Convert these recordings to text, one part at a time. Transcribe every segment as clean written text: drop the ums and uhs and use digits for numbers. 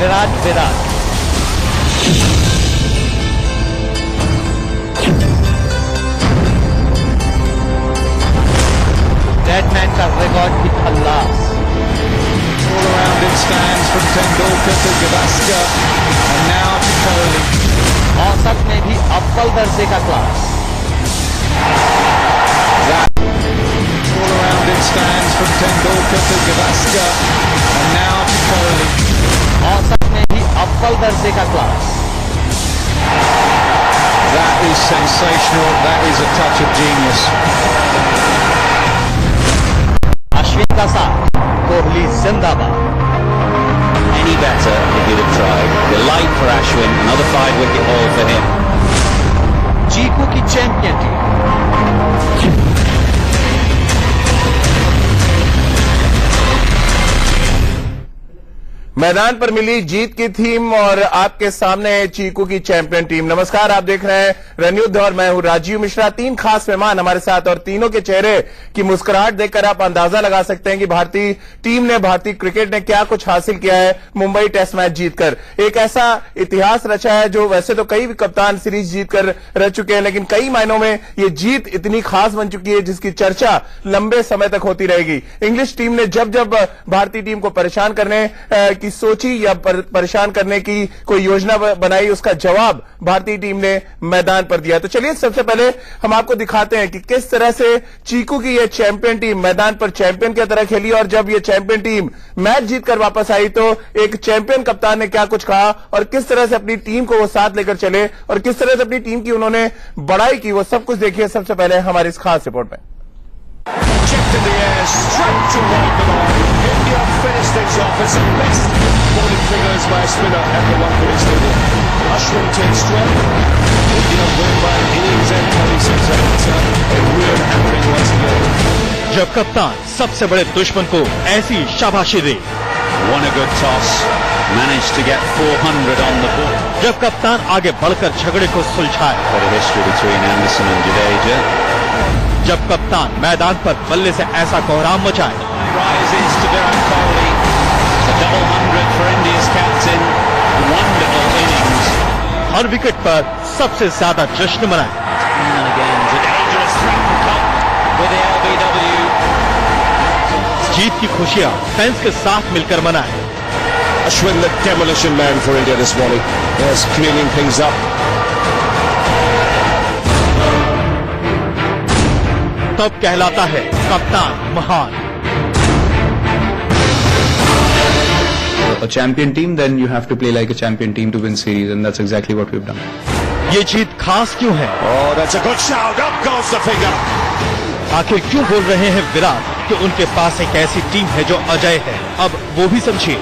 Virat. Dead man का record की खल्लास। All around it stands from Tendulkar to Gavaskar and now to Kohli. औसत में भी अव्वल दर्जे का class. All around it stands from Tendulkar to Gavaskar and now to Kohli. औसत में भी अव्वल दर्जे का class. That is sensational. That is a touch of genius. Ashwin का साथ, कोहली जिंदाबाद। Any better if he'd have tried. Delight for Ashwin, another 5-wicket haul for him. चीकू की चैंपियन टीम। मैदान पर मिली जीत की थीम और आपके सामने है चीकू की चैंपियन टीम। नमस्कार, आप देख रहे हैं रणयुद्ध और मैं हूं राजीव मिश्रा। 3 खास मेहमान हमारे साथ और तीनों के चेहरे की मुस्कुराहट देखकर आप अंदाजा लगा सकते हैं कि भारतीय टीम ने, भारतीय क्रिकेट ने क्या कुछ हासिल किया है मुंबई टेस्ट मैच जीतकर। एक ऐसा इतिहास रचा है जो वैसे तो कई कप्तान सीरीज जीतकर रह चुके हैं, लेकिन कई मायनों में ये जीत इतनी खास बन चुकी है जिसकी चर्चा लंबे समय तक होती रहेगी। इंग्लिश टीम ने जब जब भारतीय टीम को परेशान करने की सोची या परेशान करने की कोई योजना बनाई, उसका जवाब भारतीय टीम ने मैदान पर दिया। तो चलिए सबसे पहले हम आपको दिखाते हैं कि किस तरह से चीकू की यह चैंपियन टीम मैदान पर चैंपियन की तरह खेली और जब यह चैंपियन टीम मैच जीतकर वापस आई तो एक चैंपियन कप्तान ने क्या कुछ कहा और किस तरह से अपनी टीम को वो साथ लेकर चले और किस तरह से अपनी टीम की उन्होंने बड़ाई की, वो सब कुछ देखिए सबसे पहले हमारी इस खास रिपोर्ट में। Checked in the air, straight to right the line. India finished things off. It's the best bowling figures by a spinner at the Wankhede Stadium. Ashwin takes 12. India win by innings and 26 runs. A weird happening once again. जब कप्तान सबसे बड़े दुश्मन को ऐसी शाबाशी दे, Won a good toss, managed to get 400 on the ball. जब कप्तान आगे बढ़कर झगड़े को सुलझाए, Bit of history between Anderson and Jadeja. जब कप्तान मैदान पर बल्ले से ऐसा कोहराम मचाए, Rises to Virat Kohli. It's a double 100 for India's captain. Wonderful innings. Her wicket पर सबसे ज्यादा जश्न मनाए। And again, it's a dangerous threat cut with the LBW. जीत की खुशियां फैंस के साथ मिलकर मनाए। Ashwin, the demolition man for India this morning. Yes, cleaning things up. तब कहलाता है कप्तान महान। A champion team, then you have to play like a champion team to win series, and that's exactly what we've done. ये जीत खास क्यों है? Oh, that's a good shout. Up goes the finger. आखिर क्यों बोल रहे हैं विराट कि उनके पास एक ऐसी टीम है जो अजय है? अब वो भी समझिए।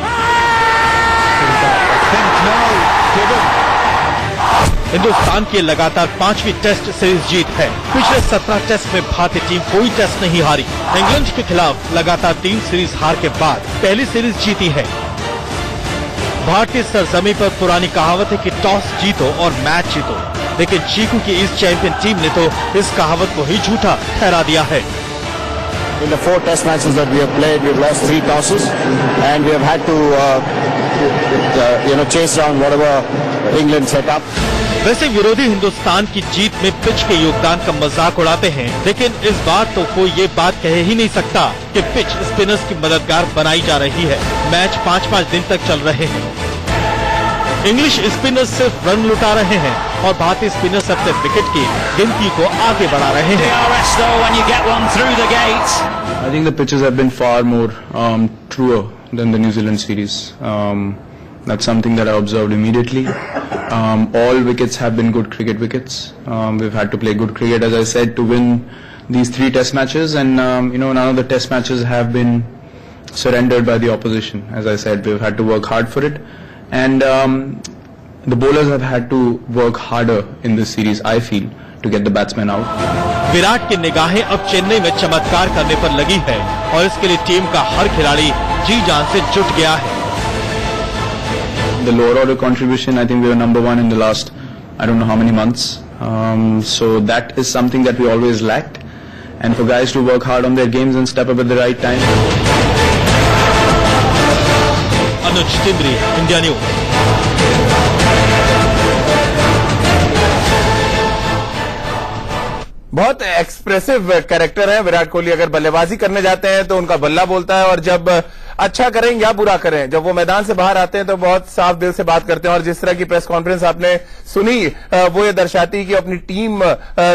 हिंदुस्तान की लगातार 5वीं टेस्ट सीरीज जीत है। पिछले 17 टेस्ट में भारतीय टीम कोई टेस्ट नहीं हारी। इंग्लैंड के खिलाफ लगातार 3 सीरीज हार के बाद पहली सीरीज जीती है। भारतीय सरजमी पर पुरानी कहावत है कि टॉस जीतो और मैच जीतो, लेकिन चीकू की इस चैंपियन टीम ने तो इस कहावत को ही झूठा ठहरा दिया है। In the 4 test matches that we have played, we've lost 3 tosses, and we have had to, chase around whatever England set up. वैसे विरोधी हिंदुस्तान की जीत में पिच के योगदान का मजाक उड़ाते हैं, लेकिन इस बार तो कोई ये बात कह ही नहीं सकता कि पिच स्पिनर्स की मददगार बनाई जा रही है। मैच 5-5 दिन तक चल रहे हैं। इंग्लिश स्पिनर्स सिर्फ रन लुटा रहे हैं और भारतीय स्पिनर्स अपने विकेट की गिनती को आगे बढ़ा रहे हैं। I think the pitches have been far more truer than the New Zealand series. That's something that I observed immediately. All wickets have been good cricket wickets. We've had to play good cricket, as I said, to win these 3 test matches, and none of the test matches have been surrendered by the opposition. As I said, we've had to work hard for it, and the bowlers have had to work harder in this series, I feel, to get the batsmen out. Virat की निगाहें अब चेन्नई में चमत्कार करने पर लगी है और इसके लिए टीम का हर खिलाड़ी जी जान से जुट गया है। The lower order contribution, I think we were number 1 in the last, I don't know how many months. So that is something that we always lacked. And for guys to work hard on their games and step up at the right time. Manoj Tindri, India news. बहुत expressive character है विराट कोहली। अगर बल्लेबाजी करने जाते हैं तो उनका बल्ला बोलता है, और जब अच्छा करें या बुरा करें, जब वो मैदान से बाहर आते हैं तो बहुत साफ दिल से बात करते हैं। और जिस तरह की प्रेस कॉन्फ्रेंस आपने सुनी, वो ये दर्शाती है कि अपनी टीम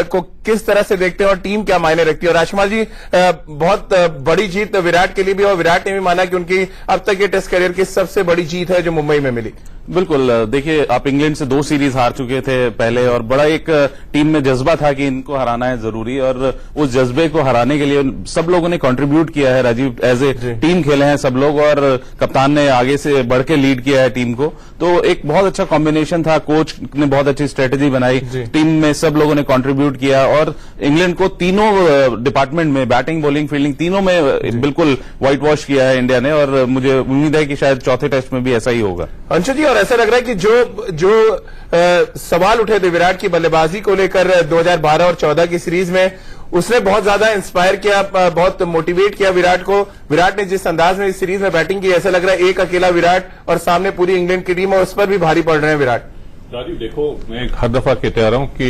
को किस तरह से देखते हैं और टीम क्या मायने रखती है। और राजकुमार जी, बहुत बड़ी जीत विराट के लिए भी, और विराट ने भी माना कि उनकी अब तक ये टेस्ट करियर की सबसे बड़ी जीत है जो मुंबई में मिली। बिल्कुल, देखिए आप इंग्लैंड से 2 सीरीज हार चुके थे पहले, और बड़ा एक टीम में जज्बा था कि इनको हराना है जरूरी, और उस जज्बे को हराने के लिए सब लोगों ने कंट्रीब्यूट किया है। राजीव, एज ए टीम खेले हैं सब लोग, और कप्तान ने आगे से बढ़ के लीड किया है टीम को। तो एक बहुत अच्छा कॉम्बिनेशन था, कोच ने बहुत अच्छी स्ट्रेटेजी बनाई, टीम में सब लोगों ने कंट्रीब्यूट किया, और इंग्लैंड को तीनों डिपार्टमेंट में, बैटिंग, बॉलिंग, फील्डिंग, तीनों में बिल्कुल व्हाइट वॉश किया है इंडिया ने। और मुझे उम्मीद है कि शायद चौथे टेस्ट में भी ऐसा ही होगा। अंशु जी, और ऐसा लग रहा है कि जो सवाल उठे थे विराट की बल्लेबाजी को लेकर 2012 और 14 की सीरीज में, उसने बहुत ज्यादा इंस्पायर किया, बहुत मोटिवेट किया विराट को। विराट ने जिस अंदाज में इस सीरीज में बैटिंग की, ऐसा लग रहा है एक अकेला विराट और सामने पूरी इंग्लैंड की टीम, और उस पर भी भारी पड़ रहे हैं विराट। राजीव, देखो, मैं हर दफा कहते आ रहा हूं कि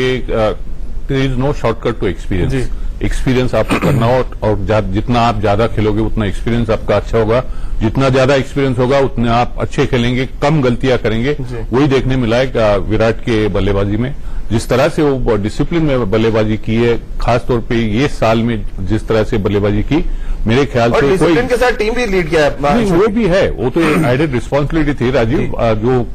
there is no shortcut to experience. Experience आपको करना हो, और जितना आप ज्यादा खेलोगे उतना एक्सपीरियंस आपका अच्छा होगा। जितना ज्यादा एक्सपीरियंस होगा उतने आप अच्छे खेलेंगे, कम गलतियां करेंगे। वही देखने मिला है विराट के बल्लेबाजी में, जिस तरह से वो डिसिप्लिन में बल्लेबाजी की है, खासतौर पे ये साल में जिस तरह से बल्लेबाजी की, मेरे ख्याल से डिसिप्लिन के साथ टीम भी लीड किया है। वो भी है, वो तो एक एडेड रिस्पॉन्सिबिलिटी थी राजीव, जो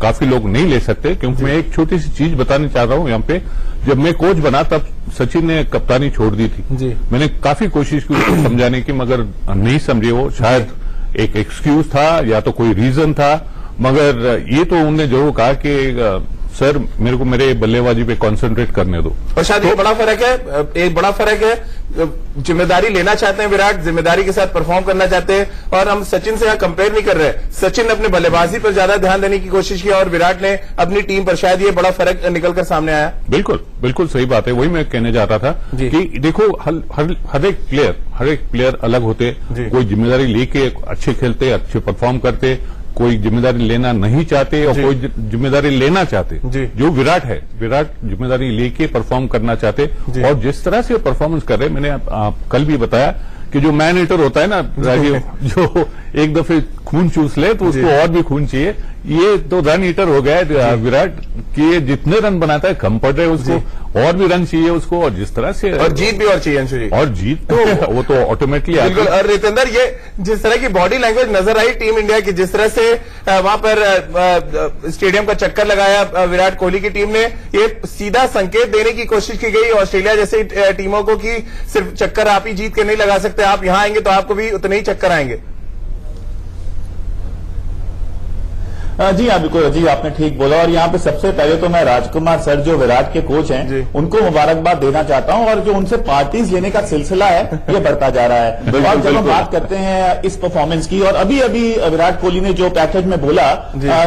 काफी लोग नहीं ले सकते। क्योंकि मैं एक छोटी सी चीज बताना चाह रहा हूं यहाँ पे। जब मैं कोच बना तब सचिन ने कप्तानी छोड़ दी थी। मैंने काफी कोशिश की उसको समझाने की, मगर नहीं समझे वो। शायद एक एक्सक्यूज था या तो कोई रीजन था, मगर ये तो उन्होंने जरूर कहा कि सर, मेरे को मेरे बल्लेबाजी पे कंसंट्रेट करने दो। और शायद ये बड़ा फर्क है, एक बड़ा फर्क है। जिम्मेदारी लेना चाहते हैं विराट, जिम्मेदारी के साथ परफॉर्म करना चाहते हैं, और हम सचिन से यहां कंपेयर नहीं कर रहे। सचिन ने अपने बल्लेबाजी पर ज्यादा ध्यान देने की कोशिश की, और विराट ने अपनी टीम पर। शायद ये बड़ा फर्क निकलकर सामने आया। बिल्कुल बिल्कुल सही बात है, वही मैं कहने जा रहा था कि देखो, हर एक प्लेयर अलग होते। कोई जिम्मेदारी लेके अच्छे खेलते, अच्छे परफॉर्म करते, कोई जिम्मेदारी लेना नहीं चाहते, और कोई जिम्मेदारी लेना चाहते। जो विराट है, विराट जिम्मेदारी लेके परफॉर्म करना चाहते, और जिस तरह से परफॉर्मेंस कर रहे हैं, मैंने कल भी बताया कि जो मैन ईटर होता है ना राजीव, जो एक दफे खून चूस ले तो उसको और भी खून चाहिए। ये तो रन ईटर हो गया है विराट, कि जितने रन बनाता है कम पड़ रहे उसको, और भी रन चाहिए उसको, और जिस तरह से, और जीत भी और चाहिए अंशु जी, और जीत तो वो तो ऑटोमेटिकली बिल्कुल। और रितेंद्र, ये जिस तरह की बॉडी लैंग्वेज नजर आई टीम इंडिया की, जिस तरह से वहां पर स्टेडियम का चक्कर लगाया विराट कोहली की टीम ने, ये सीधा संकेत देने की कोशिश की गई ऑस्ट्रेलिया जैसी टीमों को कि सिर्फ चक्कर आप ही जीत के नहीं लगा सकते, आप यहां आएंगे तो आपको भी उतने ही चक्कर आएंगे। जी हाँ, बिल्कुल जी, आपने ठीक बोला। और यहाँ पे सबसे पहले तो मैं राजकुमार सर, जो विराट के कोच हैं, उनको मुबारकबाद देना चाहता हूँ। और जो उनसे पार्टीज लेने का सिलसिला है, ये बढ़ता जा रहा है। और जब हम बात करते हैं इस परफॉर्मेंस की, और अभी अभी विराट कोहली ने जो पैकेज में बोला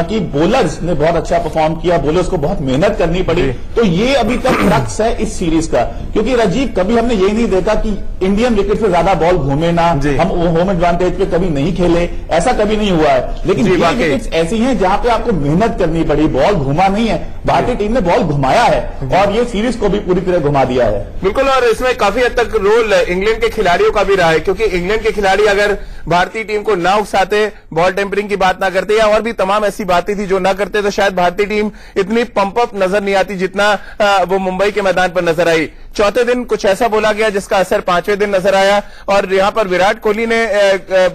कि बॉलर्स ने बहुत अच्छा परफॉर्म किया, बॉलर्स को बहुत मेहनत करनी पड़ी, तो ये अभी तक क्रक्स है इस सीरीज का। क्योंकि राजीव, कभी हमने ये नहीं देखा कि इंडियन विकेट से ज्यादा बॉल घूमे ना, हम होम एडवांटेज पे कभी नहीं खेले, ऐसा कभी नहीं हुआ है। लेकिन ये विकेट्स ऐसी हैं जहां पे आपको मेहनत करनी पड़ी, बॉल घुमा नहीं है। भारतीय टीम ने बॉल घुमाया है, और ये सीरीज को भी पूरी तरह घुमा दिया है। बिल्कुल, और इसमें काफी हद तक रोल इंग्लैंड के खिलाड़ियों का भी रहा है, क्योंकि इंग्लैंड के खिलाड़ी अगर भारतीय टीम को ना उकसाते, बॉल टेम्परिंग की बात ना करते, या और भी तमाम ऐसी बातें थी जो ना करते, तो शायद भारतीय टीम इतनी पंप अप नजर नहीं आती जितना वो मुंबई के मैदान पर नजर आई। चौथे दिन कुछ ऐसा बोला गया जिसका असर पांचवें दिन नजर आया, और यहां पर विराट कोहली ने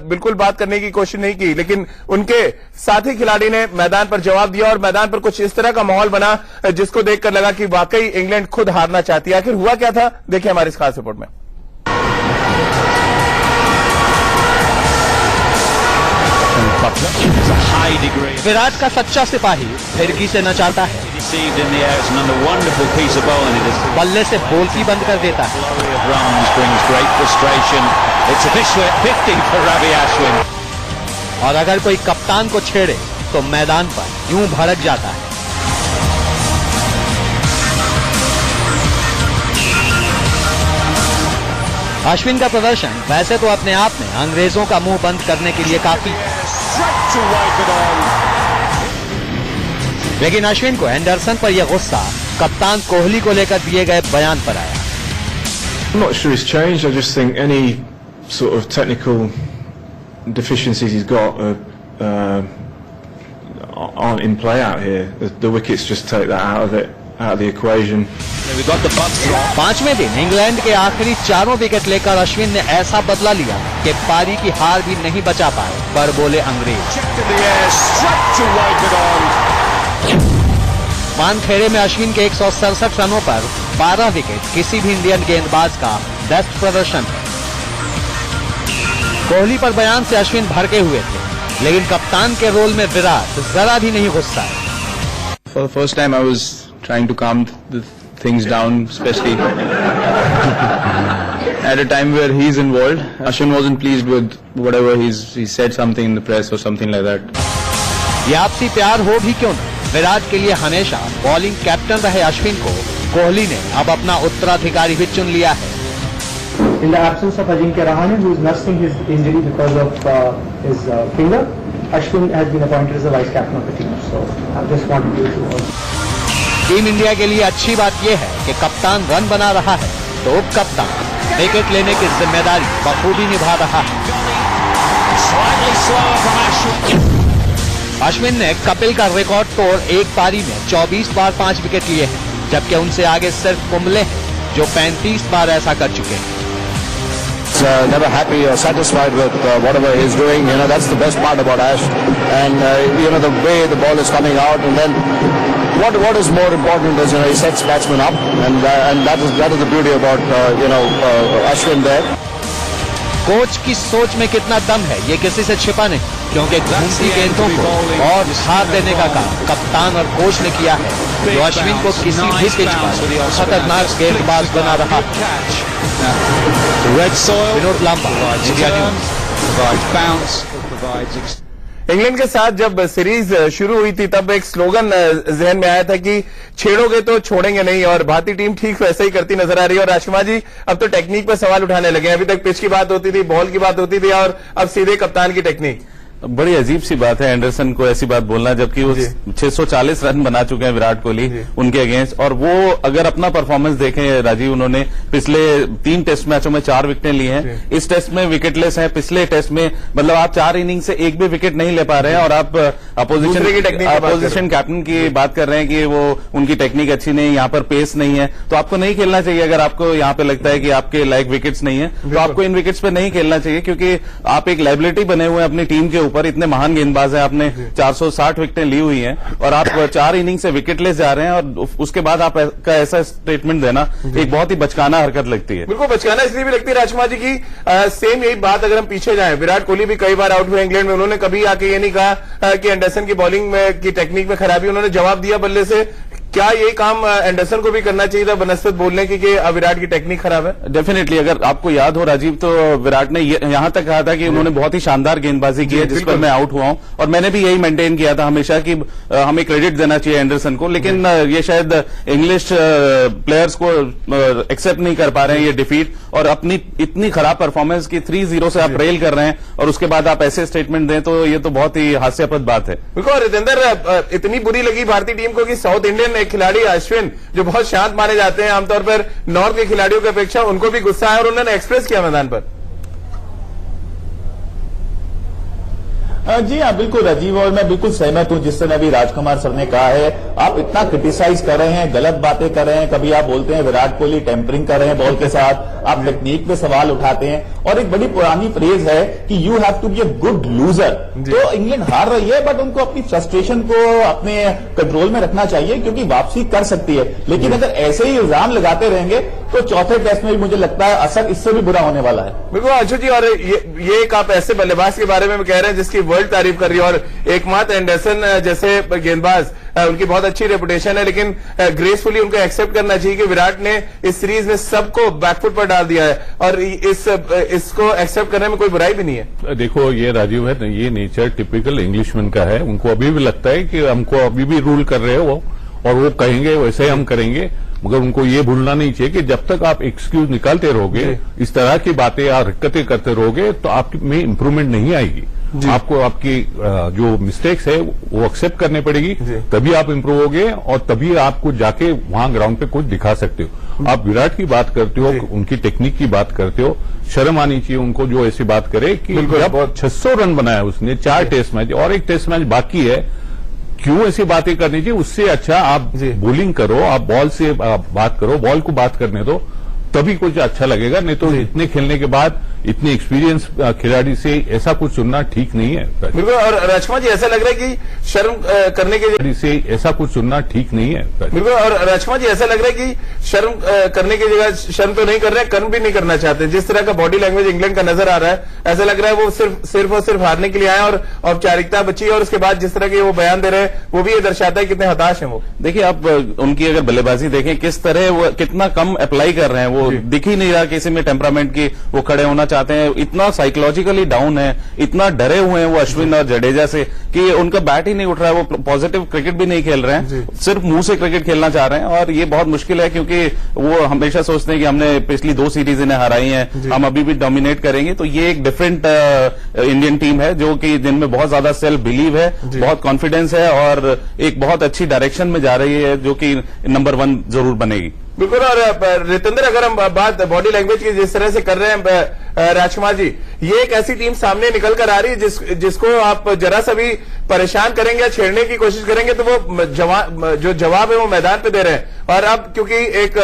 बिल्कुल बात करने की कोशिश नहीं की, लेकिन उनके साथी खिलाड़ी ने मैदान पर जवाब दिया, और मैदान पर कुछ इस तरह का माहौल बना जिसको देखकर लगा कि वाकई इंग्लैंड खुद हारना चाहती है। आखिर हुआ क्या था, देखिए हमारी इस खास रिपोर्ट में। विराट का सच्चा सिपाही फिरकी से नचाता है, बल्ले से बोलती बंद कर देता है, और अगर कोई कप्तान को छेड़े तो मैदान पर यूं भड़क जाता है। अश्विन का प्रदर्शन वैसे तो अपने आप में अंग्रेजों का मुंह बंद करने के लिए काफी है। to wave it on. लेकिन अश्विन को एंडरसन पर यह गुस्सा कप्तान कोहली को लेकर दिए गए बयान पर आया। I'm not sure it's changed. I just think any sort of technical deficiencies he's got aren't in play out here. The wickets just take that out of the equation. पांचवें दिन इंग्लैंड के आखिरी चारों विकेट लेकर अश्विन ने ऐसा बदला लिया कि पारी की हार भी नहीं बचा पाए, पर बोले अंग्रेज। वानखेड़े में अश्विन के 167 रनों पर 12 विकेट किसी भी इंडियन गेंदबाज का बेस्ट प्रदर्शन है। कोहली पर बयान से अश्विन भड़के हुए थे, लेकिन कप्तान के रोल में विराट जरा भी नहीं गुस्सा है। For the first time I was trying to calm the things down, especially at a time where he's involved. Ashwin wasn't pleased with whatever he said something in the press or something like that. ये आपसी प्यार हो भी क्यों न, विराट के लिए हमेशा बॉलिंग कैप्टन रहे अश्विन को कोहली ने अब अपना उत्तराधिकारी भी चुन लिया है। In the absence of Ajinkya Rahane, who is nursing his injury because of his finger, Ashwin has been appointed as the vice captain of the team. So I just wanted you to know. Team India के लिए अच्छी बात यह है कि कप्तान run बना रहा है तो उप कप्तान विकेट लेने की जिम्मेदारी बखूबी निभा रहा है। अश्विन ने कपिल का रिकॉर्ड तोड़ एक पारी में 24 बार 5 विकेट लिए हैं, जबकि उनसे आगे सिर्फ कुंबले हैं जो 35 बार ऐसा कर चुके हैं। Never happy or satisfied with whatever he's doing. You know, that's the best part about Ash. And you know, the way the ball is coming out, and then what is more important is, you know, he sets batsmen up, and that is the beauty about Ashwin there. Coach की सोच में कितना दम है ये किसी से छिपा नहीं, क्योंकि घूमती गेंदों को और झाड़ देने का काम कप्तान और कोच ने किया है, जो अश्विन को किसी भी पिच पर खतरनाक गेंदबाज बना रहा है। Vinod Lamba, India news. England के साथ जब सीरीज शुरू हुई थी तब एक स्लोगन जहन में आया था कि छेड़ोगे तो छोड़ेंगे नहीं, और भारतीय टीम ठीक वैसे ही करती नजर आ रही है। और राशिमा जी अब तो टेक्निक पर सवाल उठाने लगे हैं। अभी तक पिच की बात होती थी, बॉल की बात होती थी, और अब सीधे कप्तान की टेक्निक। बड़ी अजीब सी बात है एंडरसन को ऐसी बात बोलना, जबकि वो 640 रन बना चुके हैं विराट कोहली उनके अगेंस्ट। और वो अगर अपना परफॉर्मेंस देखें राजीव, उन्होंने पिछले 3 टेस्ट मैचों में 4 विकेटें ली हैं, इस टेस्ट में विकेटलेस हैं, पिछले टेस्ट में मतलब आप 4 इनिंग से एक भी विकेट नहीं ले पा रहे हैं, और आप अपोजिशन कैप्टन की बात कर रहे हैं कि वो उनकी टेक्निक अच्छी नहीं, यहाँ पर पेस नहीं है, तो आपको नहीं खेलना चाहिए। अगर आपको यहाँ पे लगता है कि आपके लायक विकेट्स नहीं है तो आपको इन विकेट्स पे नहीं खेलना चाहिए, क्योंकि आप एक लायबिलिटी बने हुए हैं अपनी टीम के पर। इतने महान गेंदबाज हैं, आपने 460 विकेटें ली हुई हैं और आप 4 इनिंग से विकेटलेस जा रहे हैं, और उसके बाद आपका ऐसा स्टेटमेंट देना एक बहुत ही बचकाना हरकत लगती है। बिल्कुल बचकाना इसलिए भी लगती है राजकुमार जी की सेम यही बात अगर हम पीछे जाएं, विराट कोहली भी कई बार आउट हुए इंग्लैंड में, उन्होंने कभी आके ये नहीं कहा कि एंडरसन की बॉलिंग में की टेक्निक में खराबी, उन्होंने जवाब दिया बल्ले से। क्या ये काम एंडरसन को भी करना चाहिए था बनस्पत बोलने की कि विराट की टेक्निक खराब है? डेफिनेटली, अगर आपको याद हो राजीव, तो विराट ने यहां तक कहा था कि उन्होंने बहुत ही शानदार गेंदबाजी की है जिस पर मैं आउट हुआ हूं, और मैंने भी यही मेंटेन किया था हमेशा कि हमें क्रेडिट देना चाहिए एंडरसन को। लेकिन ये शायद इंग्लिश प्लेयर्स को एक्सेप्ट नहीं कर पा रहे हैं ये डिफीट, और अपनी इतनी खराब परफॉर्मेंस की 3-0 से आप रेल कर रहे हैं और उसके बाद आप ऐसे स्टेटमेंट दें, तो ये तो बहुत ही हास्यास्पद बात है। बिल्कुल रितेंद्र, इतनी बुरी लगी भारतीय टीम को कि साउथ इंडियन खिलाड़ी अश्विन जो बहुत शांत माने जाते हैं आमतौर पर नॉर्थ के खिलाड़ियों की अपेक्षा, उनको भी गुस्सा है और उन्होंने एक्सप्रेस किया मैदान पर। जी हाँ, बिल्कुल राजीव, और मैं बिल्कुल सहमत हूं जिस तरह अभी राजकुमार सर ने कहा है। आप इतना क्रिटिसाइज कर रहे हैं, गलत बातें कर रहे हैं, कभी आप बोलते हैं विराट कोहली टेम्परिंग कर रहे हैं बॉल के साथ, आप टेक्निक पे सवाल उठाते हैं, और एक बड़ी पुरानी फ्रेज है कि you have to be a good loser. तो इंग्लैंड हार रही है, बट उनको अपनी फ्रस्ट्रेशन को अपने कंट्रोल में रखना चाहिए, क्योंकि वापसी कर सकती है। लेकिन अगर ऐसे ही इल्जाम लगाते रहेंगे तो चौथे टेस्ट में भी मुझे लगता है असर इससे भी बुरा होने वाला है। बिल्कुल अंशु जी, और ये एक आप ऐसे बल्लेबाज के बारे में कह रहे हैं जिसकी वर्ल्ड तारीफ कर रही है, और एकमात्र एंडरसन जैसे गेंदबाज उनकी बहुत अच्छी रेपुटेशन है, लेकिन ग्रेसफुली उनको एक्सेप्ट करना चाहिए कि विराट ने इस सीरीज में सबको बैकफुट पर डाल दिया है, और इसको एक्सेप्ट करने में कोई बुराई भी नहीं है। देखो ये राजीव है, ये नेचर टिपिकल इंग्लिशमैन का है, उनको अभी भी लगता है कि हमको अभी भी रूल कर रहे हो वो, और वो कहेंगे वैसे हम करेंगे, मगर उनको ये भूलना नहीं चाहिए कि जब तक आप एक्सक्यूज निकालते रहोगे, इस तरह की बातें या हरकतें करते रहोगे, तो आप में इंप्रूवमेंट नहीं आएगी। आपको आपकी जो मिस्टेक्स है वो एक्सेप्ट करनी पड़ेगी, तभी आप इंप्रूव होगे और तभी आपको जाके वहां ग्राउंड पे कुछ दिखा सकते हो। आप विराट की बात करते हो, उनकी टेक्निक की बात करते हो, शर्म आनी चाहिए उनको जो ऐसी बात करे कि जब 600 रन बनाया उसने 4 टेस्ट मैच और 1 टेस्ट मैच बाकी है, क्यों ऐसी बातें करनी चाहिए? उससे अच्छा आप बॉलिंग करो, आप बॉल से बात करो, बॉल को बात करने दो, तभी कुछ अच्छा लगेगा। नहीं तो इतने खेलने के बाद इतने एक्सपीरियंस खिलाड़ी से ऐसा कुछ सुनना ठीक नहीं है। बिल्कुल। और राजकुमार जी ऐसा लग रहा है कि शर्म करने के से ऐसा कुछ सुनना ठीक नहीं है। बिल्कुल। और राजकुमार जी ऐसा लग रहा है कि शर्म करने की जगह शर्म तो नहीं कर रहे हैं, कर्म भी नहीं करना चाहते। जिस तरह का बॉडी लैंग्वेज इंग्लैंड का नजर आ रहा है, ऐसा लग रहा है वो सिर्फ और सिर्फ हारने के लिए आए और औपचारिकता बची है। और उसके बाद जिस तरह के वो बयान दे रहे हैं वो भी ये दर्शाता है कितने हताश हैं वो। देखिए, आप उनकी अगर बल्लेबाजी देखें किस तरह वो कितना कम अप्लाई कर रहे हैं, वो दिख ही नहीं रहा किसी में टेम्परामेंट की वो खड़े होना चाहते हैं। इतना साइकोलॉजिकली डाउन है, इतना डरे हुए हैं वो अश्विन और जडेजा से कि उनका बैट ही नहीं उठ रहा है। वो पॉजिटिव क्रिकेट भी नहीं खेल रहे हैं, सिर्फ मुंह से क्रिकेट खेलना चाह रहे हैं। और ये बहुत मुश्किल है क्योंकि वो हमेशा सोचते हैं कि हमने पिछली 2 सीरीज इन्हें हराई हैं, हम अभी भी डोमिनेट करेंगे। तो ये एक डिफरेंट इंडियन टीम है जो कि जिनमें बहुत ज्यादा सेल्फ बिलीव है, बहुत कॉन्फिडेंस है और एक बहुत अच्छी डायरेक्शन में जा रही है जो कि नंबर 1 जरूर बनेगी। बिल्कुल। और रितेंद्र, अगर हम बात बॉडी लैंग्वेज की जिस तरह से कर रहे हैं राजकुमार जी, ये एक ऐसी टीम सामने निकल कर आ रही है जिसको आप जरा सा भी परेशान करेंगे या छेड़ने की कोशिश करेंगे तो वो जो जवाब है वो मैदान पे दे रहे हैं। और अब क्योंकि एक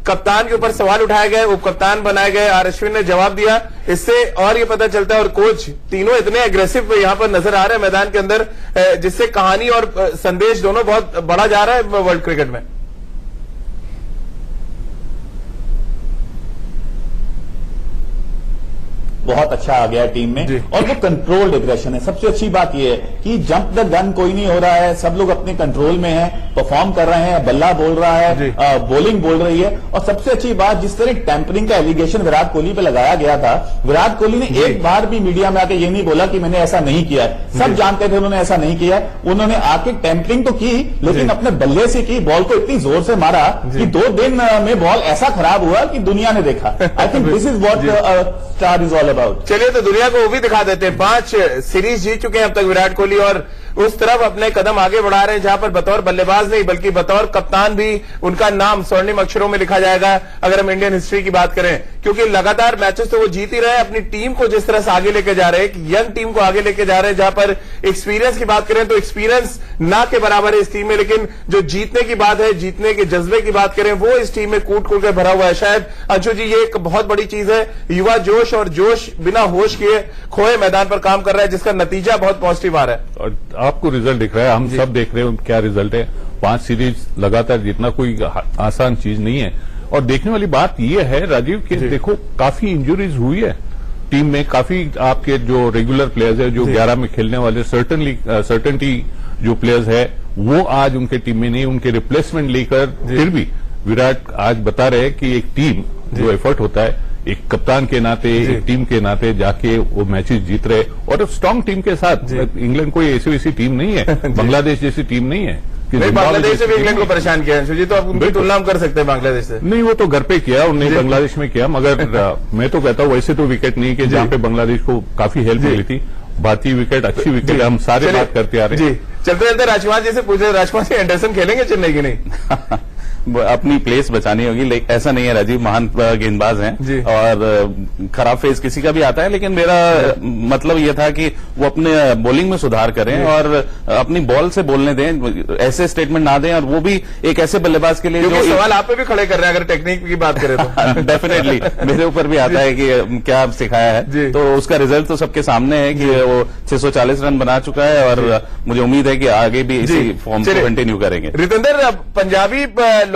कप्तान के ऊपर सवाल उठाए गए, उप कप्तान बनाए गए, आर अश्विन ने जवाब दिया, इससे और ये पता चलता है। और कोच तीनों इतने एग्रेसिव यहां पर नजर आ रहे हैं मैदान के अंदर, जिससे कहानी और संदेश दोनों बहुत बड़ा जा रहा है वर्ल्ड क्रिकेट में। बहुत अच्छा आ गया है टीम में और वो कंट्रोल्ड एग्रेशन है। सबसे अच्छी बात ये है कि जंप द गन कोई नहीं हो रहा है, सब लोग अपने कंट्रोल में हैं, परफॉर्म कर रहे हैं, बल्ला बोल रहा है, बॉलिंग बोल रही है। और सबसे अच्छी बात, जिस तरह टेम्परिंग का एलिगेशन विराट कोहली पे लगाया गया था, विराट कोहली ने एक बार भी मीडिया में आके ये नहीं बोला कि मैंने ऐसा नहीं किया है। सब जानते थे उन्होंने ऐसा नहीं किया है। उन्होंने आके टेम्परिंग तो की लेकिन अपने बल्ले से की, बॉल को इतनी जोर से मारा कि 2 दिन में बॉल ऐसा खराब हुआ कि दुनिया ने देखा। I think this is what star is all. चलिए तो दुनिया को वो भी दिखा देते हैं। 5 सीरीज जीत चुके हैं अब तक विराट कोहली और उस तरफ अपने कदम आगे बढ़ा रहे हैं जहां पर बतौर बल्लेबाज नहीं बल्कि बतौर कप्तान भी उनका नाम स्वर्णिम अक्षरों में लिखा जाएगा अगर हम इंडियन हिस्ट्री की बात करें। क्योंकि लगातार मैचेस तो वो जीत ही रहे हैं, अपनी टीम को जिस तरह से आगे लेके जा रहे हैं, एक यंग टीम को आगे लेके जा रहे हैं। जहां पर एक्सपीरियंस की बात करें तो एक्सपीरियंस ना के बराबर है इस टीम में, लेकिन जो जीतने की बात है, जीतने के जज्बे की बात करें, वो इस टीम में कूट कूट के भरा हुआ है। शायद अंशु जी ये एक बहुत बड़ी चीज है, युवा जोश और जोश बिना होश किए खोए मैदान पर काम कर रहा है, जिसका नतीजा बहुत पॉजिटिव आ रहा है। और आपको रिजल्ट दिख रहा है, हम सब देख रहे हैं क्या रिजल्ट है। 5 सीरीज लगातार जीतना कोई आसान चीज नहीं है। और देखने वाली बात यह है राजीव कि देखो काफी इंजुरीज हुई है टीम में, काफी आपके जो रेगुलर प्लेयर्स है, जो 11 में खेलने वाले सर्टेनिटी जो प्लेयर्स है वो आज उनके टीम में नहीं, उनके रिप्लेसमेंट लेकर फिर भी विराट आज बता रहे हैं कि एक टीम जो एफर्ट होता है, एक कप्तान के नाते, एक टीम के नाते जाके वो मैचेस जीत रहे और स्ट्रांग टीम के साथ। इंग्लैंड कोई ऐसी वैसी टीम नहीं है, बांग्लादेश जैसी टीम नहीं है। बांग्लादेश से भी इंग्लैंड को परेशान किया है तो आप उनकी तुलना कर सकते हैं बांग्लादेश से। नहीं, वो तो घर पे किया, उन्होंने बांग्लादेश में किया, मगर मैं तो कहता हूँ वैसे तो विकेट नहीं कि जहां पे बांग्लादेश को काफी हेल्प मिली थी। भारतीय विकेट अच्छी विकेट, हम सारे बात करते आ रहे हैं। चलते चलते राजकुमार जी से पूछे, राजकुमार जी एंडरसन खेलेंगे चेन्नई की नहीं? अपनी प्लेस बचानी होगी, लेकिन ऐसा नहीं है राजीव, महान गेंदबाज हैं और खराब फेज किसी का भी आता है। लेकिन मेरा मतलब यह था कि वो अपने बॉलिंग में सुधार करें और अपनी बॉल से बोलने दें, ऐसे स्टेटमेंट ना दें। और वो भी एक ऐसे बल्लेबाज के लिए जो सवाल आप पे भी खड़े कर रहे हैं अगर टेक्निक की बात करें तो। डेफिनेटली मेरे ऊपर भी आता है कि क्या सिखाया है, तो उसका रिजल्ट तो सबके सामने है कि वो 640 रन बना चुका है और मुझे उम्मीद है कि आगे भी इसी फॉर्म को कंटिन्यू करेंगे। रितेंद्र, पंजाबी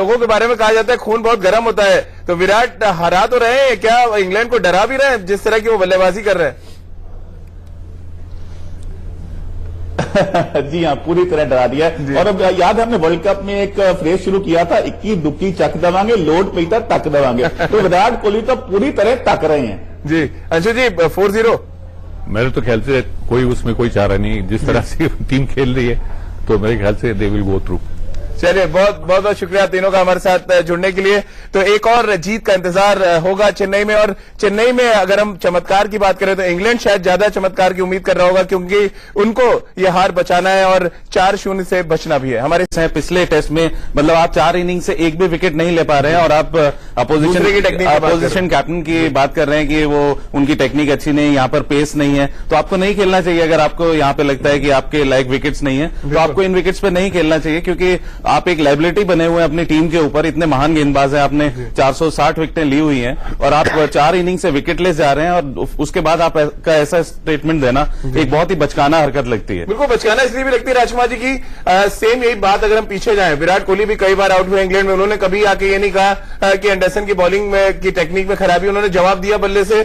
लोगों के बारे में कहा जाता है खून बहुत गर्म होता है, तो विराट हरा तो रहे हैं, क्या इंग्लैंड को डरा भी रहे हैं जिस तरह की वो बल्लेबाजी कर रहे हैं? जी हाँ, पूरी तरह डरा दिया है। और अब याद है हमने वर्ल्ड कप में एक फ्रेज शुरू किया था, 21 दुक्की चक दवांगे, लोड पे तक दवांगे। तो विराट कोहली तो पूरी तरह तक रहे हैं। जी अंशु जी, 4-0 मेरे तो ख्याल से कोई उसमें कोई चारा नहीं, जिस तरह से टीम खेल रही है तो मेरे ख्याल से दे विल गो थ्रू। चलिए, बहुत बहुत शुक्रिया तीनों का हमारे साथ जुड़ने के लिए। तो एक और जीत का इंतजार होगा चेन्नई में, और चेन्नई में अगर हम चमत्कार की बात करें तो इंग्लैंड शायद ज्यादा चमत्कार की उम्मीद कर रहा होगा, क्योंकि उनको ये हार बचाना है और 4-0 से बचना भी है। हमारे पिछले टेस्ट में मतलब आप 4 इनिंग से एक भी विकेट नहीं ले पा रहे हैं, और आप अपोजिशन कैप्टन की बात कर रहे हैं कि वो उनकी टेक्निक अच्छी नहीं, यहाँ पर पेस नहीं है, तो आपको नहीं खेलना चाहिए। अगर आपको यहाँ पे लगता है कि आपके लायक विकेट्स नहीं है तो आपको इन विकेट्स पे नहीं खेलना चाहिए, क्योंकि आप एक लायबिलिटी बने हुए हैं अपनी टीम के ऊपर। इतने महान गेंदबाज हैं, आपने 460 विकेटें ली हुई हैं और आप 4 इनिंग से विकेटलेस जा रहे हैं, और उसके बाद आपका ऐसा स्टेटमेंट देना एक बहुत ही बचकाना हरकत लगती है। बिल्कुल बचकाना इसलिए भी लगती है राजकुमार जी की सेम यही बात अगर हम पीछे जाएं, विराट कोहली भी कई बार आउट हुए इंग्लैंड में, उन्होंने कभी आके ये नहीं कहा कि एंडरसन की बॉलिंग में की टेक्निक में खराबी, उन्होंने जवाब दिया बल्ले से।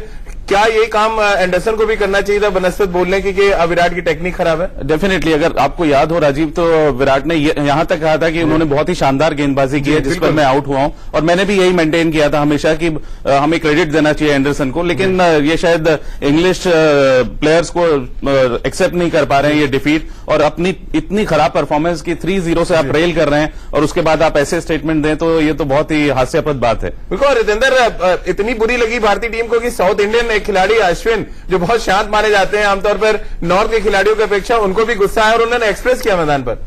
क्या ये काम एंडरसन को भी करना चाहिए था बनस्पत बोलने की कि विराट की टेक्निक खराब है? डेफिनेटली, अगर आपको याद हो राजीव, तो विराट ने यहां तक कहा था कि उन्होंने बहुत ही शानदार गेंदबाजी की है जिस पर मैं आउट हुआ हूं, और मैंने भी यही मेंटेन किया था हमेशा कि हमें क्रेडिट देना चाहिए एंडरसन को। लेकिन ये शायद इंग्लिश प्लेयर्स को एक्सेप्ट नहीं कर पा रहे हैं ये डिफीट, और अपनी इतनी खराब परफॉर्मेंस की 3-0 से आप रेल कर रहे हैं और उसके बाद आप ऐसे स्टेटमेंट दें, तो ये तो बहुत ही हास्यास्पद बात है। बिल्कुल, रितेंद्र, इतनी बुरी लगी भारतीय टीम को कि साउथ इंडियन खिलाड़ी अश्विन जो बहुत शांत माने जाते हैं आमतौर पर नॉर्थ के खिलाड़ियों की अपेक्षा, उनको भी गुस्सा आया और उन्होंने एक्सप्रेस किया मैदान पर।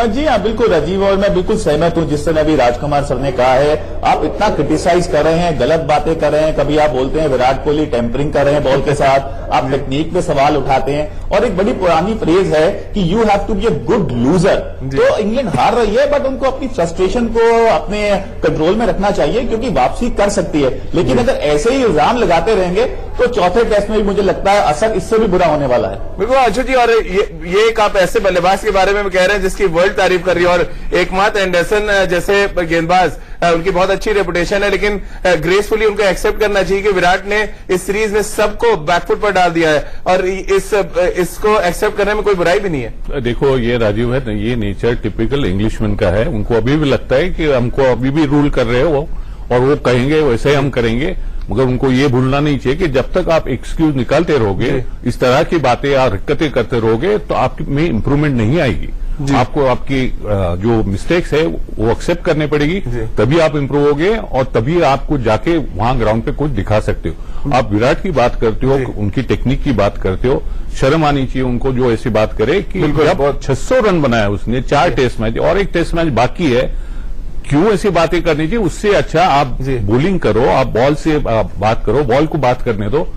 जी हाँ, बिल्कुल राजीव, और मैं बिल्कुल सहमत हूं जिस तरह अभी राजकुमार सर ने कहा है। आप इतना क्रिटिसाइज कर रहे हैं, गलत बातें कर रहे हैं, कभी आप बोलते हैं विराट कोहली टेम्परिंग कर रहे हैं बॉल के साथ, आप टेक्निक पे सवाल उठाते हैं, और एक बड़ी पुरानी फ्रेज है कि you have to be a good loser. तो इंग्लैंड हार रही है, बट उनको अपनी फ्रस्ट्रेशन को अपने कंट्रोल में रखना चाहिए, क्योंकि वापसी कर सकती है। लेकिन अगर ऐसे ही इल्जाम लगाते रहेंगे तो चौथे टेस्ट में भी मुझे लगता है असर इससे भी बुरा होने वाला है। बिल्कुल अशोक जी, और ये एक आप ऐसे बल्लेबाज के बारे में कह रहे हैं जिसकी वर्ल्ड तारीफ कर रही है, और एकमात्र एंडरसन जैसे गेंदबाज, उनकी बहुत अच्छी रेपुटेशन है, लेकिन ग्रेसफुली उनको एक्सेप्ट करना चाहिए कि विराट ने इस सीरीज में सबको बैकफुट पर डाल दिया है, और इसको एक्सेप्ट करने में कोई बुराई भी नहीं है। देखो, ये राजीव है, ये नेचर टिपिकल इंग्लिशमैन का है। उनको अभी भी लगता है कि हमको अभी भी रूल कर रहे हो, और वो कहेंगे वैसे हम करेंगे, मगर उनको ये भूलना नहीं चाहिए कि जब तक आप एक्सक्यूज निकालते रहोगे, इस तरह की बातें या हरकतें करते रहोगे, तो आप में इंप्रूवमेंट नहीं आएगी। आपको आपकी जो मिस्टेक्स है वो एक्सेप्ट करनी पड़ेगी, तभी आप इंप्रूव होगे, और तभी आपको जाके वहां ग्राउंड पे कुछ दिखा सकते हो। आप विराट की बात करते हो, उनकी टेक्निक की बात करते हो, शर्म आनी चाहिए उनको जो ऐसी बात करे कि जब 600 रन बनाया उसने 4 टेस्ट मैच और 1 टेस्ट मैच बाकी है, क्यों ऐसी बातें करनी चाहिए? उससे अच्छा आप बॉलिंग करो, आप बॉल से बात करो, बॉल को बात करने दो,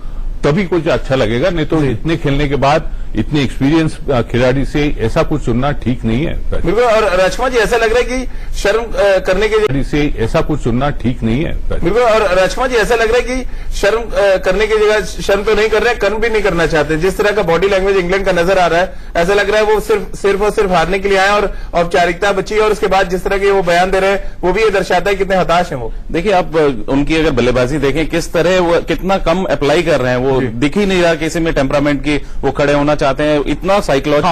तभी कुछ अच्छा लगेगा। नहीं तो इतने खेलने के बाद इतने एक्सपीरियंस खिलाड़ी से ऐसा कुछ सुनना ठीक नहीं है। बिल्कुल, और राजकुमार जी ऐसा लग रहा है कि शर्म करने के से ऐसा कुछ सुनना ठीक नहीं है। बिल्कुल, और राजकुमार जी ऐसा लग रहा है कि शर्म करने की जगह शर्म तो नहीं कर रहे हैं, कर्म भी नहीं करना चाहते। जिस तरह का बॉडी लैंग्वेज इंग्लैंड का नजर आ रहा है, ऐसा लग रहा है वो सिर्फ और सिर्फ हारने के लिए आए और औपचारिकता बची, और उसके बाद जिस तरह के वो बयान दे रहे हैं वो भी ये दर्शाता है कितने हताश हैं वो। देखिए, आप उनकी अगर बल्लेबाजी देखें किस तरह वो कितना कम अप्लाई कर रहे हैं, वो दिख ही नहीं रहा किसी में टेम्परामेंट की वो खड़े होना चाहते हैं, इतना psychology.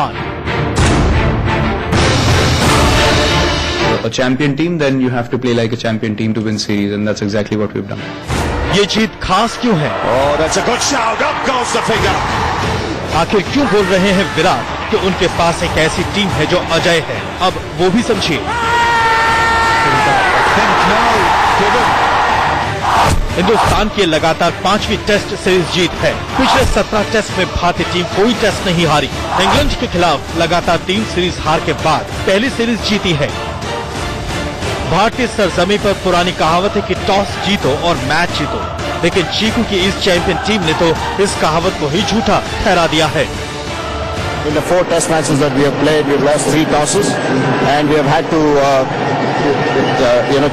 A champion team, then you have to play like a champion team to win series, and that's exactly what we've done. ये जीत खास क्यों है? Oh, that's a good shout. Up goes the finger. आखिर क्यों बोल रहे हैं विराट कि उनके पास एक ऐसी टीम है जो अजय है? अब वो भी समझिए। हिंदुस्तान की लगातार 5वीं टेस्ट सीरीज जीत है। पिछले 17 टेस्ट में भारतीय टीम कोई टेस्ट नहीं हारी। इंग्लैंड के खिलाफ लगातार 3 सीरीज हार के बाद पहली सीरीज जीती है। भारतीय सरजमी पर पुरानी कहावत है कि टॉस जीतो और मैच जीतो, लेकिन चीकू की इस चैंपियन टीम ने तो इस कहावत को ही झूठा ठहरा दिया है। In the 4 test matches that we have played, we've lost 3 tosses, and we have had to,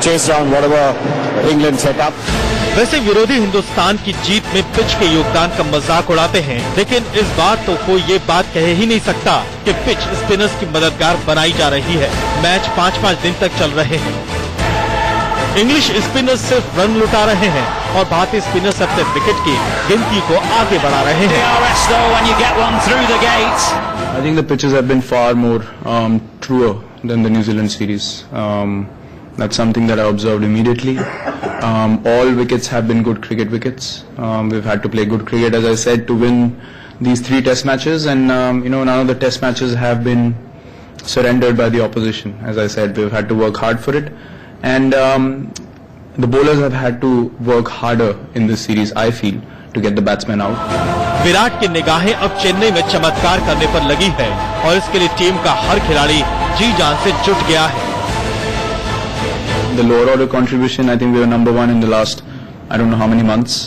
chase down whatever England set up. वैसे विरोधी हिंदुस्तान की जीत में पिच के योगदान का मजाक उड़ाते हैं, लेकिन इस बार तो कोई ये बात कह ही नहीं सकता कि पिच स्पिनर्स की मददगार बनाई जा रही है। मैच 5-5 दिन तक चल रहे हैं। इंग्लिश स्पिनर्स सिर्फ रन लुटा रहे हैं और भारतीय स्पिनर्स अपने विकेट की गिनती को आगे बढ़ा रहे हैं। I think the pitches have been far more truer than the New Zealand series. That's something that I observed immediately. All wickets have been good cricket wickets. We've had to play good cricket, as I said, to win these 3 test matches, and none of the test matches have been surrendered by the opposition. As I said, we've had to work hard for it, and the bowlers have had to work harder in this series, I feel, to get the batsmen out. Virat की निगाहें अब चेन्नई में चमत्कार करने पर लगी है और इसके लिए टीम का हर खिलाड़ी जी जान से जुट गया है। The lower order contribution, I think we were number 1 in the last, I don't know how many months.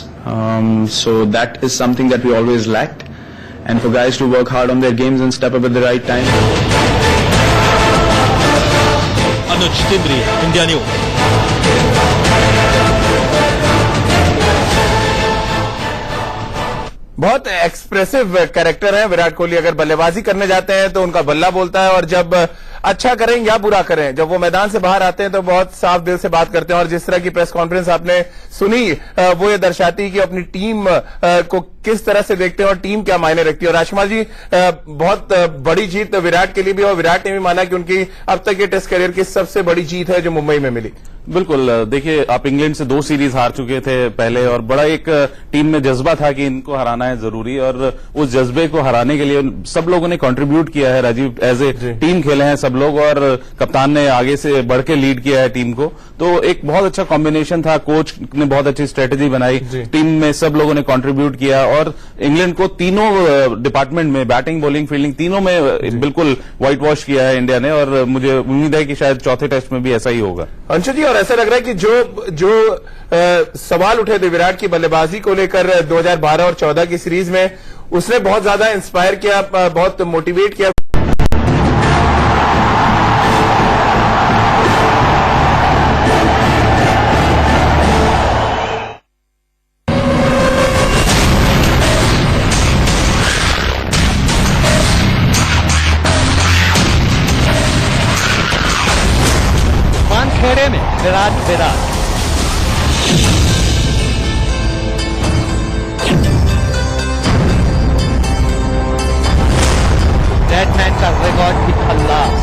So that is something that we always lacked. And for guys to work hard on their games and step up at the right time. Anuj Tindri, India News. बहुत expressive character है विराट कोहली। अगर बल्लेबाजी करने जाते हैं तो उनका बल्ला बोलता है, और जब अच्छा करें या बुरा करें, जब वो मैदान से बाहर आते हैं तो बहुत साफ दिल से बात करते हैं। और जिस तरह की प्रेस कॉन्फ्रेंस आपने सुनी, वो ये दर्शाती है कि अपनी टीम को किस तरह से देखते हैं और टीम क्या मायने रखती है। और राजकुमार जी, बहुत बड़ी जीत विराट के लिए भी, और विराट ने भी माना कि उनकी अब तक ये टेस्ट करियर की सबसे बड़ी जीत है जो मुंबई में मिली। बिल्कुल, देखिए, आप इंग्लैंड से 2 सीरीज हार चुके थे पहले, और बड़ा एक टीम में जज्बा था कि इनको हराना है जरूरी, और उस जज्बे को हराने के लिए सब लोगों ने कंट्रीब्यूट किया है। राजीव, एज ए टीम खेले हैं सब लोग, और कप्तान ने आगे से बढ़ के लीड किया है टीम को। तो एक बहुत अच्छा कॉम्बिनेशन था, कोच ने बहुत अच्छी स्ट्रेटेजी बनाई, टीम में सब लोगों ने कंट्रीब्यूट किया, और इंग्लैंड को तीनों डिपार्टमेंट में, बैटिंग, बॉलिंग, फील्डिंग, तीनों में बिल्कुल व्हाइट वॉश किया है इंडिया ने, और मुझे उम्मीद है कि शायद चौथे टेस्ट में भी ऐसा ही होगा। अंशु जी, और ऐसा लग रहा है कि जो सवाल उठे थे विराट की बल्लेबाजी को लेकर 2012 और 14 की सीरीज में, उसने बहुत ज्यादा इंस्पायर किया, बहुत मोटिवेट किया। खेड़े में विराट डेडमैन का रिकॉर्ड भी खल्लास।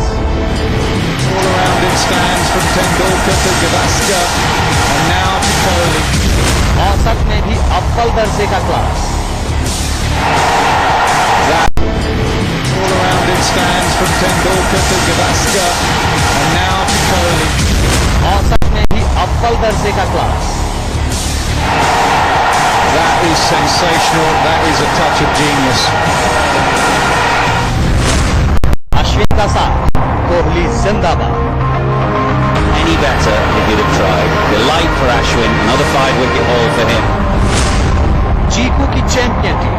All around it stands from Tendulkar to Gavaskar and now to Kohli. औसत में भी अव्वल दर्जे का class. All around it stands from Tendulkar to Gavaskar and now to Kohli. औसत में भी अव्वल दर्जे का class. That is sensational. That is a touch of genius. Ashwin का साथ, कोहली जिंदाबाद। Any better if he'd have tried. Delight for Ashwin, another 5-wicket haul for him. चीकू की चैंपियन टीम।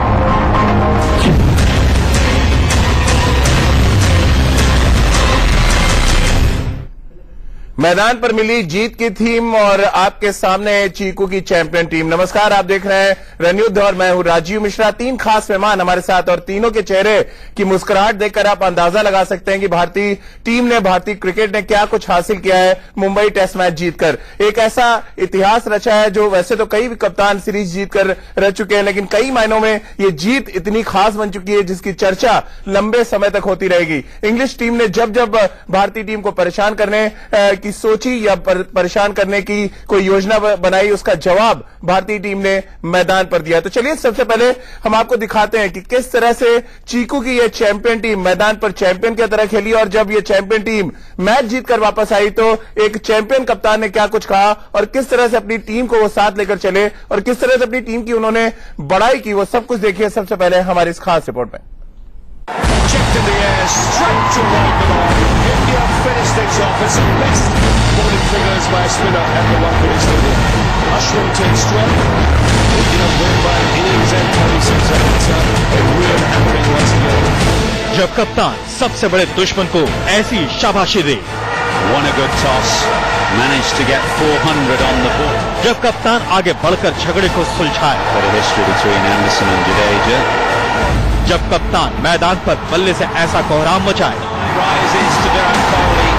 मैदान पर मिली जीत की थीम, और आपके सामने चीकू की चैंपियन टीम। नमस्कार, आप देख रहे हैं रणयुद्ध और मैं हूं राजीव मिश्रा। 3 खास मेहमान हमारे साथ, और तीनों के चेहरे की मुस्कुराहट देखकर आप अंदाजा लगा सकते हैं कि भारतीय टीम ने, भारतीय क्रिकेट ने क्या कुछ हासिल किया है मुंबई टेस्ट मैच जीतकर। एक ऐसा इतिहास रचा है जो वैसे तो कई कप्तान सीरीज जीतकर रह चुके हैं, लेकिन कई मायनों में ये जीत इतनी खास बन चुकी है जिसकी चर्चा लंबे समय तक होती रहेगी। इंग्लिश टीम ने जब जब भारतीय टीम को परेशान करने की सोची या परेशान करने की कोई योजना बनाई, उसका जवाब भारतीय टीम ने मैदान पर दिया। तो चलिए सबसे पहले हम आपको दिखाते हैं कि किस तरह से चीकू की यह चैंपियन टीम मैदान पर चैंपियन की तरह खेली, और जब यह चैंपियन टीम मैच जीतकर वापस आई तो एक चैंपियन कप्तान ने क्या कुछ कहा, और किस तरह से अपनी टीम को वो साथ लेकर चले, और किस तरह से अपनी टीम की उन्होंने बड़ाई की, वो सब कुछ देखिए सबसे पहले हमारी इस खास रिपोर्ट में। Checked in the air, straight toward the line. India finished things off. It's the best bowling figures by a spinner at the Wankhede Stadium. Ashwin takes strength. India win by innings and 36 runs. A real happening once again. जब कप्तान सबसे बड़े दुश्मन को ऐसी शाबाशी दे, Won a good toss. Managed to get 400 on the ball. जब कप्तान आगे बढ़कर झगड़े को सुलझाए, Bit of history between Anderson and Jadeja. जब कप्तान मैदान पर बल्ले से ऐसा कोहराम मचाए, Rises to Virat Kohli.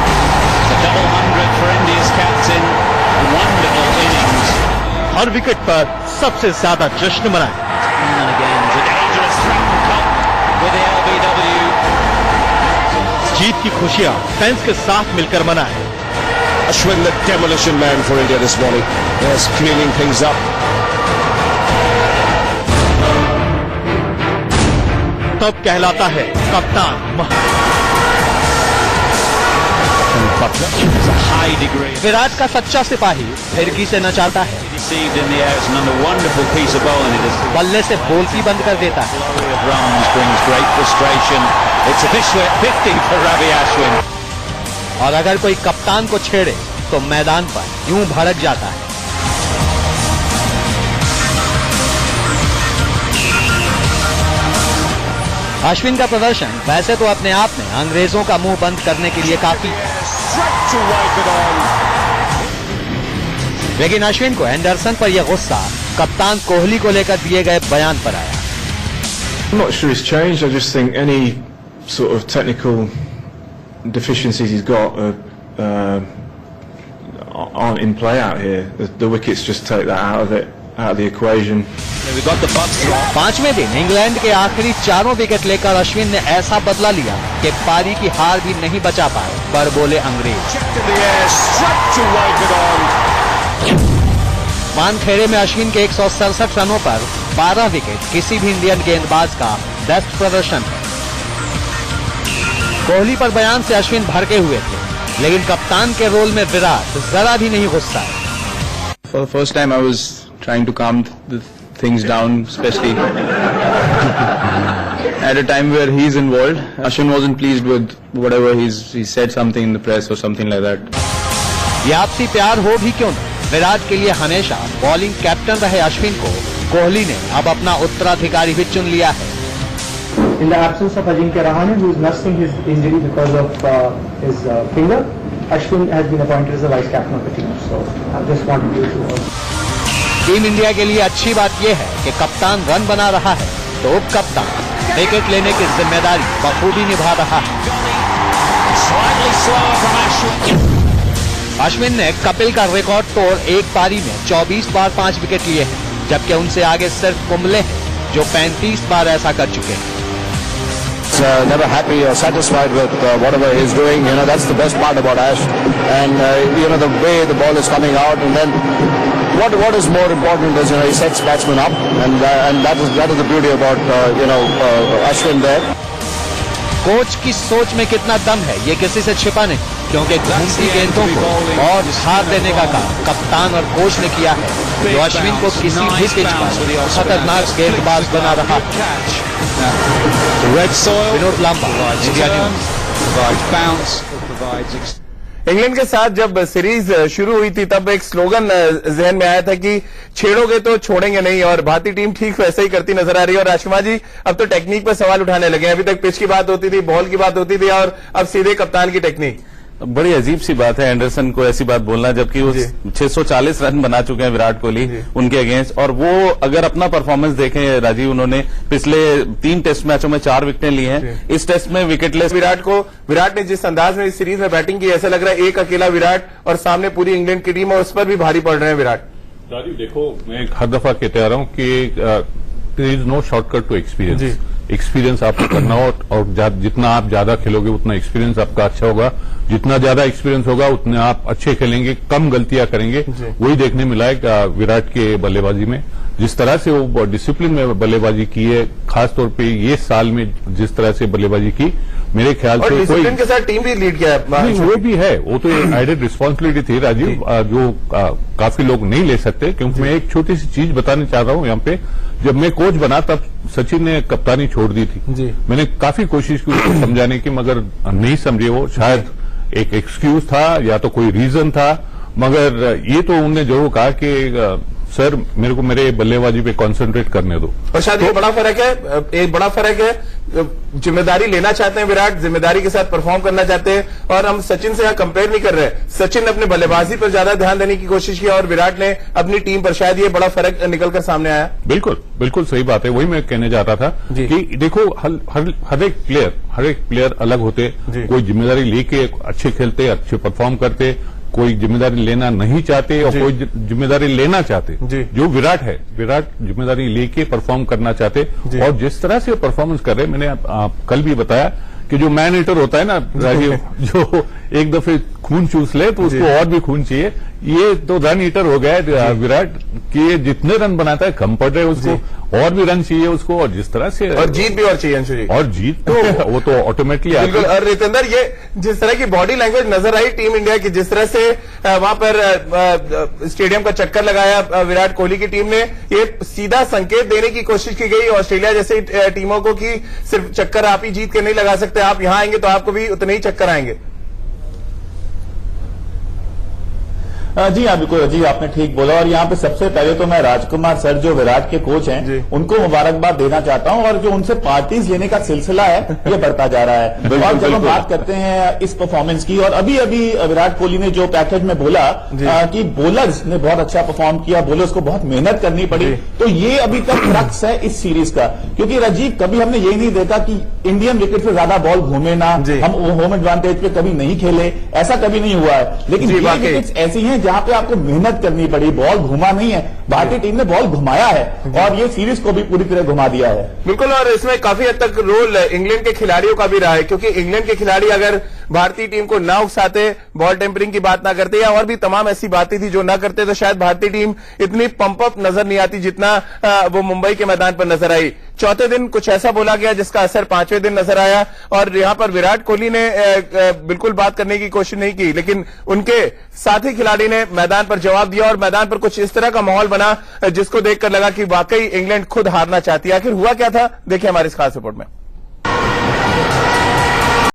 It's a double 100 for India's captain. Wonderful innings. Her wicket पर सबसे ज्यादा जश्न मनाए। And again, it's a dangerous threat cut with the LBW. जीत की खुशियां फैंस के साथ मिलकर मनाए। Ashwin, the demolition man for India this morning. Yes, cleaning things up. तब कहलाता है कप्तान। विराट का सच्चा सिपाही फिरकी से न चाहता है, बल्ले से बोलती बंद कर देता है। और अगर कोई कप्तान को छेड़े तो मैदान पर यूं भड़क जाता है। अश्विन का प्रदर्शन वैसे तो अपने आप में अंग्रेजों का मुंह बंद करने के लिए काफी है, लेकिन अश्विन को एंडरसन पर यह गुस्सा कप्तान कोहली को लेकर दिए गए बयान पर आया। I'm not sure it's changed. I just think any sort of technical deficiencies he's got aren't in play out here. The wickets just take that out of the equation. 5वें दिन इंग्लैंड के आखिरी चारों विकेट लेकर अश्विन ने ऐसा बदला लिया कि पारी की हार भी नहीं बचा पाए, पर बोले अंग्रेज। वानखेड़े में अश्विन के 167 रनों पर 12 विकेट किसी भी इंडियन गेंदबाज का बेस्ट प्रदर्शन है। कोहली पर बयान से अश्विन भड़के हुए थे, लेकिन कप्तान के रोल में विराट जरा भी नहीं गुस्सा है। For the first time I was trying to calm the things down, especially at a time where he's involved. Ashwin wasn't pleased with whatever he said something in the press or something like that. ये आपसी प्यार हो भी क्यों न, विराट के लिए हमेशा बॉलिंग कैप्टन रहे अश्विन को कोहली ने अब अपना उत्तराधिकारी भी चुन लिया है। In the absence of Ajinkya Rahane, who is nursing his injury because of his finger, Ashwin has been appointed as the vice captain of the team. So I just wanted you to. Team India के लिए अच्छी बात यह है कि कप्तान run बना रहा है तो उप कप्तान विकेट लेने की जिम्मेदारी बखूबी निभा रहा है। अश्विन ने कपिल का रिकॉर्ड तोड़ एक पारी में 24 बार 5 विकेट लिए हैं, जबकि उनसे आगे सिर्फ कुंबले हैं जो 35 बार ऐसा कर चुके हैं। Never happy or satisfied with whatever he's doing. You know, that's the best part about Ash. And you know, the way the ball is coming out, and then what is more important is, you know, he sets batsmen up, and that is the beauty about Ashwin there. Coach की सोच में कितना दम है ये किसी से छिपा नहीं, क्योंकि घूमती गेंदों को और हार देने का काम कप्तान और कोच ने किया है, जो अश्विन को किसी भी पिच पर खतरनाक गेंदबाज बना रहा है। Vinod Lamba, India news. England के साथ जब सीरीज शुरू हुई थी तब एक स्लोगन जहन में आया था कि छेड़ोगे तो छोड़ेंगे नहीं, और भारतीय टीम ठीक वैसे ही करती नजर आ रही है। और राशिमा जी अब तो टेक्निक पर सवाल उठाने लगे हैं। अभी तक पिच की बात होती थी, बॉल की बात होती थी, और अब सीधे कप्तान की टेक्निक। बड़ी अजीब सी बात है एंडरसन को ऐसी बात बोलना, जबकि वो 640 रन बना चुके हैं विराट कोहली उनके अगेंस्ट। और वो अगर अपना परफॉर्मेंस देखें राजीव, उन्होंने पिछले 3 टेस्ट मैचों में 4 विकेटें ली हैं, इस टेस्ट में विकेटलेस। विराट ने जिस अंदाज में इस सीरीज में बैटिंग की, ऐसा लग रहा है एक अकेला विराट और सामने पूरी इंग्लैंड की टीम, और उस पर भी भारी पड़ रहे हैं विराट। राजीव देखो, मैं हर दफा कहते आ रहा हूं कि there is no shortcut to experience. Experience आपको करना हो, और जितना आप ज्यादा खेलोगे उतना एक्सपीरियंस आपका अच्छा होगा। जितना ज्यादा एक्सपीरियंस होगा उतने आप अच्छे खेलेंगे, कम गलतियां करेंगे। वही देखने मिला है विराट के बल्लेबाजी में, जिस तरह से वो डिसिप्लिन में बल्लेबाजी की है, खासतौर पे ये साल में जिस तरह से बल्लेबाजी की, मेरे ख्याल से डिसिप्लिन के साथ टीम भी लीड किया है। वो भी है, वो तो एक एडेड रिस्पॉन्सिबिलिटी थी राजीव, जो काफी लोग नहीं ले सकते। क्योंकि मैं एक छोटी सी चीज बताना चाह रहा हूं यहाँ पे, जब मैं कोच बना तब सचिन ने कप्तानी छोड़ दी थी। मैंने काफी कोशिश की उसको समझाने की, मगर नहीं समझे वो। शायद एक एक्सक्यूज था या तो कोई रीजन था, मगर ये तो उन्होंने जरूर कहा कि सर मेरे को मेरे बल्लेबाजी पे कंसंट्रेट करने दो। और शायद ये बड़ा फर्क है, एक बड़ा फर्क है। जिम्मेदारी लेना चाहते हैं विराट, जिम्मेदारी के साथ परफॉर्म करना चाहते हैं, और हम सचिन से यहाँ कंपेयर नहीं कर रहे। सचिन ने अपने बल्लेबाजी पर ज्यादा ध्यान देने की कोशिश की और विराट ने अपनी टीम पर। शायद ये बड़ा फर्क निकलकर सामने आया। बिल्कुल बिल्कुल सही बात है, वही मैं कहने जा रहा था कि देखो हर एक प्लेयर अलग होते, कोई जिम्मेदारी लेके अच्छे खेलते, अच्छे परफॉर्म करते, कोई जिम्मेदारी लेना नहीं चाहते और कोई जिम्मेदारी लेना चाहते। जो विराट है, विराट जिम्मेदारी लेके परफॉर्म करना चाहते, और जिस तरह से परफॉर्मेंस कर रहे, मैंने कल भी बताया कि जो मैन ईटर होता है ना राजीव, जो एक दफे खून चूस ले तो उसको और भी खून चाहिए। ये तो रन ईटर हो गया है विराट कि ये जितने रन बनाता है कम पड़ रहे उसको, और भी रन चाहिए उसको, और जिस तरह से और जीत भी और चाहिए अंशु जी, और जीत तो वो तो ऑटोमेटिकली बिल्कुल। और रितेंद्र, ये जिस तरह की बॉडी लैंग्वेज नजर आई टीम इंडिया की, जिस तरह से वहां पर स्टेडियम का चक्कर लगाया विराट कोहली की टीम ने, ये सीधा संकेत देने की कोशिश की गई ऑस्ट्रेलिया जैसे टीमों को कि सिर्फ चक्कर आप ही जीत के नहीं लगा सकते, आप यहां आएंगे तो आपको भी उतने ही चक्कर आएंगे। जी हाँ, बिल्कुल जी, आपने ठीक बोला। और यहाँ पे सबसे पहले तो मैं राजकुमार सर जो विराट के कोच हैं उनको मुबारकबाद देना चाहता हूँ, और जो उनसे पार्टीज लेने का सिलसिला है ये बढ़ता जा रहा है। और जब हम बात करते हैं इस परफॉर्मेंस की, और अभी अभी विराट कोहली ने जो पैकेज में बोला कि बॉलर्स ने बहुत अच्छा परफॉर्म किया, बॉलर्स को बहुत मेहनत करनी पड़ी, तो ये अभी तक क्रक्स है इस सीरीज का। क्योंकि राजीव, कभी हमने ये नहीं देखा कि इंडियन विकेट से ज्यादा बॉल घूमे ना, हम होम एडवांटेज पे कभी नहीं खेले, ऐसा कभी नहीं हुआ है। लेकिन ये विकेट्स ऐसी हैं जहां पे आपको मेहनत करनी पड़ी, बॉल घुमा नहीं है। भारतीय टीम ने बॉल घुमाया है और ये सीरीज को भी पूरी तरह घुमा दिया है। बिल्कुल, और इसमें काफी हद तक रोल इंग्लैंड के खिलाड़ियों का भी रहा है, क्योंकि इंग्लैंड के खिलाड़ी अगर भारतीय टीम को ना उकसाते, बॉल टेम्परिंग की बात ना करते, या और भी तमाम ऐसी बातें थी जो ना करते, तो शायद भारतीय टीम इतनी पंप अप नजर नहीं आती जितना वो मुंबई के मैदान पर नजर आई। चौथे दिन कुछ ऐसा बोला गया जिसका असर पांचवें दिन नजर आया, और यहां पर विराट कोहली ने बिल्कुल बात करने की कोशिश नहीं की, लेकिन उनके साथी खिलाड़ी ने मैदान पर जवाब दिया, और मैदान पर कुछ इस तरह का माहौल बना जिसको देखकर लगा कि वाकई इंग्लैंड खुद हारना चाहती है। आखिर हुआ क्या था, देखिए हमारी इस खास रिपोर्ट में।